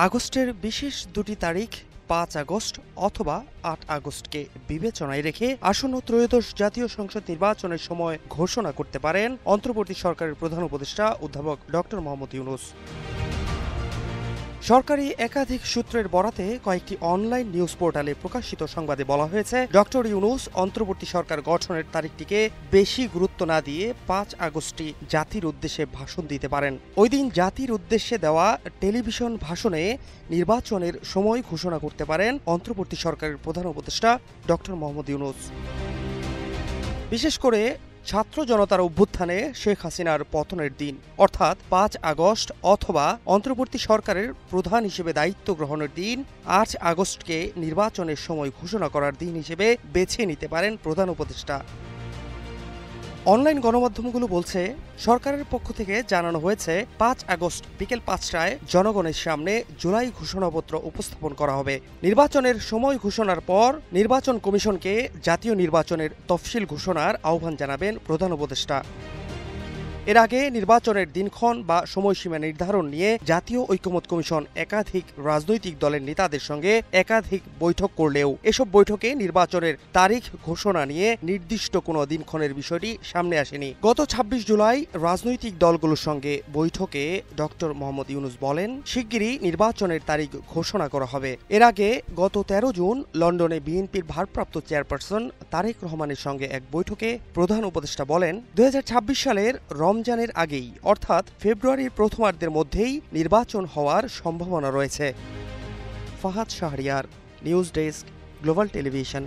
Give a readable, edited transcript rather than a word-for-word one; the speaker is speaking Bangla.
আগস্টের বিশেষ দুটি তারিখ ৫ আগস্ট অথবা ৮ আগস্টকে বিবেচনায় রেখে আসন্ন ত্রয়োদশ জাতীয় সংসদ নির্বাচনের সময় ঘোষণা করতে পারেন অন্তর্বর্তী সরকারের প্রধান উপদেষ্টা অধ্যাপক ড. মোহাম্মদ ইউনূস। সরকারি একাধিক সূত্রের বরাতে কয়েকটি অনলাইন নিউজ পোর্টালে প্রকাশিত সংবাদে বলা হয়েছে, ড. ইউনূস অন্তর্বর্তী সরকার গঠনের তারিখটিকে বেশি গুরুত্ব না দিয়ে ৫ আগস্টই জাতির উদ্দেশ্যে ভাষণ দিতে পারেন। ওই দিন জাতির উদ্দেশ্যে দেওয়া টেলিভিশন ভাষণে নির্বাচনের সময় ঘোষণা করতে পারেন অন্তর্বর্তী সরকারের প্রধান উপদেষ্টা ড. মোহাম্মদ ইউনূস। বিশেষ করে ছাত্র জনতার অভ্যুত্থানে শেখ হাসিনার পতনের দিন অর্থাৎ ৫ আগস্ট অথবা অন্তর্বর্তী সরকারের প্রধান হিসেবে দায়িত্ব গ্রহণের দিন ৮ আগস্টকে নির্বাচনের সময় ঘোষণা করার দিন হিসেবে বেছে নিতে পারেন প্রধান উপদেষ্টা। অনলাইন গণমাধ্যমগুলো বলছে, সরকারের পক্ষ থেকে জানানো হয়েছে ৫ আগস্ট বিকেল ৫টায় জনগণের সামনে জুলাই ঘোষণাপত্র উপস্থাপন করা হবে। নির্বাচনের সময় ঘোষণার পর নির্বাচন কমিশনকে জাতীয় নির্বাচনের তফসিল ঘোষণার আহ্বান জানাবেন প্রধান উপদেষ্টা। এর আগে নির্বাচনের দিনক্ষণ বা সময়সীমা নির্ধারণ নিয়ে জাতীয় ঐকমত্য কমিশন একাধিক রাজনৈতিক দলের নেতাদের সঙ্গে একাধিক বৈঠক করলেও এসব বৈঠকে নির্বাচনের তারিখ ঘোষণা নিয়ে নির্দিষ্ট কোনো দিনক্ষণের বিষয়টি সামনে আসেনি। গত ২৬ জুলাই রাজনৈতিক দলগুলোর সঙ্গে বৈঠকে ড. মোহাম্মদ ইউনূস বলেন, শিগগিরই নির্বাচনের তারিখ ঘোষণা করা হবে। এর আগে গত ১৩ জুন লন্ডনে বিএনপির ভারপ্রাপ্ত চেয়ারপারসন তারেক রহমানের সঙ্গে এক বৈঠকে প্রধান উপদেষ্টা বলেন, ২০২৬ সালের রমজানের আগেই অর্থাৎ ফেব্রুয়ারির প্রথমার্ধের মধ্যেই নির্বাচন হওয়ার সম্ভাবনা রয়েছে। Fahad Shahriar, news desk, global television.